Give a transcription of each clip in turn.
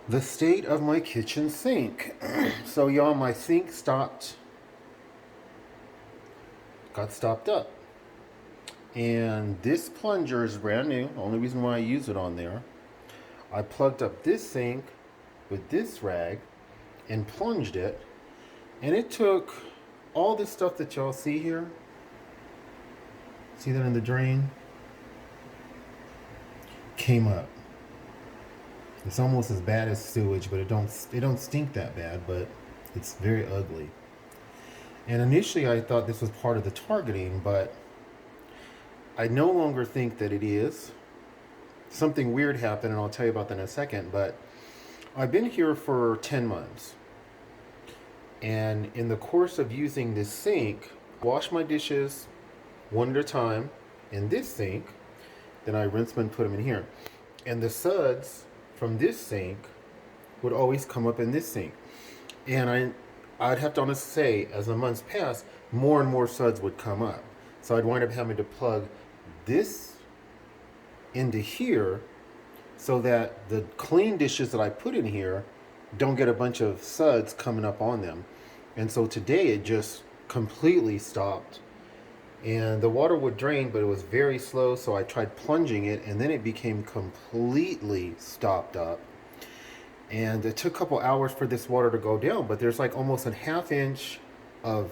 The state of my kitchen sink. So y'all, my sink got stopped up. And this plunger is brand new. Only reason why I use it on there. I plugged up this sink with this rag and plunged it. And it took all this stuff that y'all see here. See that in the drain? Came up. It's almost as bad as sewage, but it don't stink that bad, but it's very ugly. And initially I thought this was part of the targeting, but I no longer think that it is. Something weird happened, and I'll tell you about that in a second, but I've been here for 10 months. And in the course of using this sink, I wash my dishes one at a time in this sink, then I rinse them and put them in here. And the suds from this sink would always come up in this sink. And I'd have to honestly say, as the months passed, more and more suds would come up. So I'd wind up having to plug this into here so that the clean dishes that I put in here don't get a bunch of suds coming up on them. And so today it just completely stopped. And the water would drain, but it was very slow, so I tried plunging it, and then it became completely stopped up. And it took a couple hours for this water to go down, but there's like almost a half inch of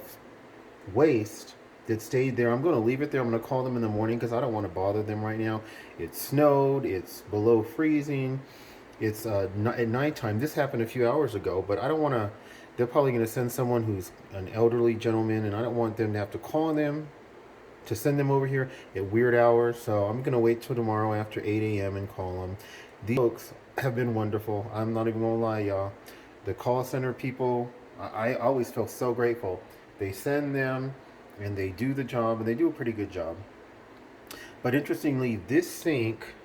waste that stayed there. I'm going to leave it there. I'm going to call them in the morning because I don't want to bother them right now. It snowed. It's below freezing. It's at nighttime. This happened a few hours ago, but I don't want to. They're probably going to send someone who's an elderly gentleman, and I don't want them to have to call them to send them over here at weird hours. So I'm going to wait till tomorrow after 8 a.m. and call them. These folks have been wonderful. I'm not even going to lie, y'all. The call center people, I always feel so grateful. They send them and they do the job, and they do a pretty good job. But interestingly, this sink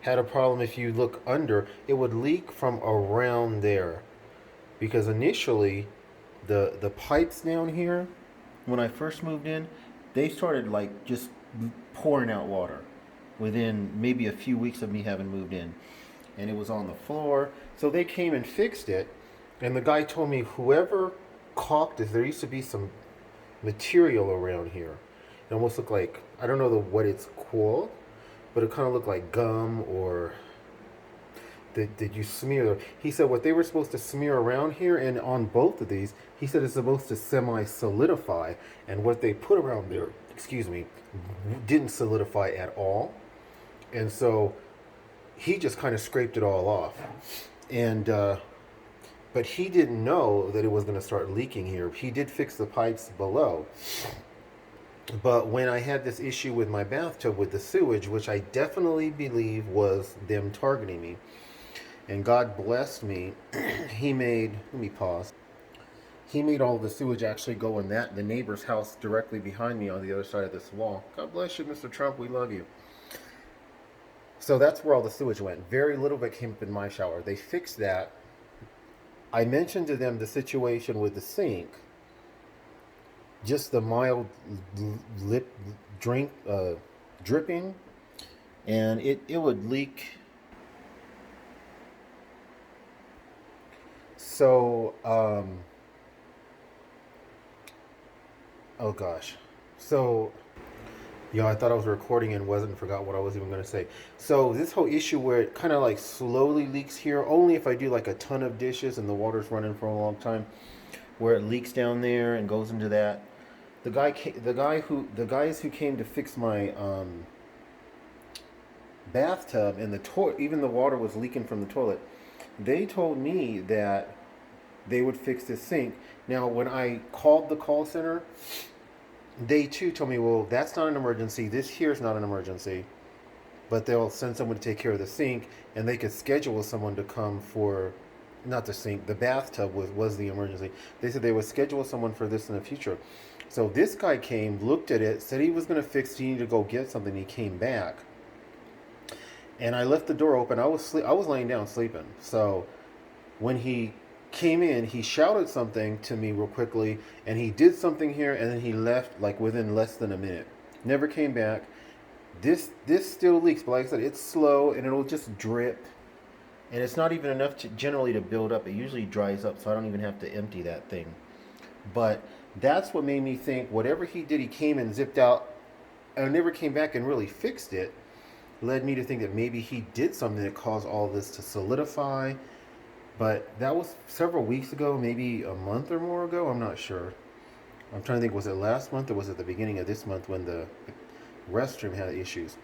had a problem. If you look under, it would leak from around there, because initially the pipes down here, when I first moved in, they started like just pouring out water within maybe a few weeks of me having moved in, and it was on the floor. So they came and fixed it, and the guy told me whoever caulked this, there used to be some material around here. It almost looked like, I don't know what it's called, but it kind of looked like gum, or did you smear? He said what they were supposed to smear around here and on both of these, he said it's supposed to semi-solidify, and what they put around there, excuse me, didn't solidify at all. And so he just kind of scraped it all off. And but he didn't know that it was going to start leaking here. He did fix the pipes below. But when I had this issue with my bathtub with the sewage, which I definitely believe was them targeting me, and God blessed me, he made, let me pause. He made all the sewage actually go in the neighbor's house directly behind me on the other side of this wall. God bless you, Mr. Trump. We love you. So that's where all the sewage went. Very little of it came up in my shower. They fixed that. I mentioned to them the situation with the sink, just the mild lip drink dripping, and it would leak. So oh gosh, so yeah, I thought I was recording and wasn't, forgot what I was even going to say. So this whole issue where it kind of like slowly leaks here, only if I do like a ton of dishes and the water's running for a long time, where it leaks down there and goes into that. The guys who came to fix my bathtub, and the toilet, even the water was leaking from the toilet. They told me that they would fix this sink. Now, when I called the call center, they too told me, well, that's not an emergency. This here is not an emergency, but they'll send someone to take care of the sink, and they could schedule someone to come for, not the sink, the bathtub was the emergency. They said they would schedule someone for this in the future. So this guy came, looked at it, said he was going to fix it. He needed to go get something. He came back, and I left the door open. I was laying down sleeping. So when he came in, he shouted something to me real quickly, and he did something here, and then he left like within less than a minute. Never came back. This still leaks, but like I said, it's slow and it'll just drip. And it's not even enough to generally to build up. It usually dries up, so I don't even have to empty that thing. But that's what made me think whatever he did, he came and zipped out and never came back and really fixed it, led me to think that maybe he did something that caused all this to solidify. But that was several weeks ago, maybe a month or more ago. I'm not sure. I'm trying to think, was it last month or was it the beginning of this month when the restroom had issues?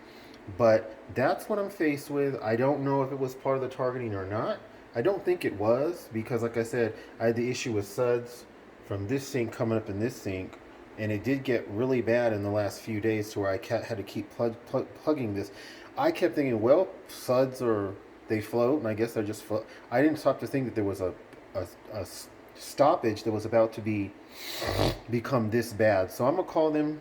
But that's what I'm faced with. I don't know if it was part of the targeting or not. I don't think it was because, like I said, I had the issue with suds from this sink coming up in this sink, and it did get really bad in the last few days to where I had to keep plugging this. I kept thinking, well, suds or they float, and I guess they're just float. I didn't stop to think that there was a stoppage that was about to become this bad. So I'm gonna call them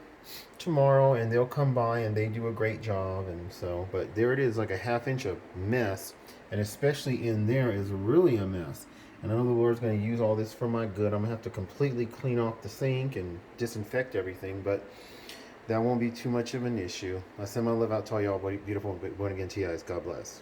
tomorrow and they'll come by and they do a great job. And so, but there it is, like a half inch of mess, and especially in there is really a mess. And I know the Lord's going to use all this for my good. I'm going to have to completely clean off the sink and disinfect everything, but that won't be too much of an issue. I send my love out to all y'all beautiful born again TIs. God bless.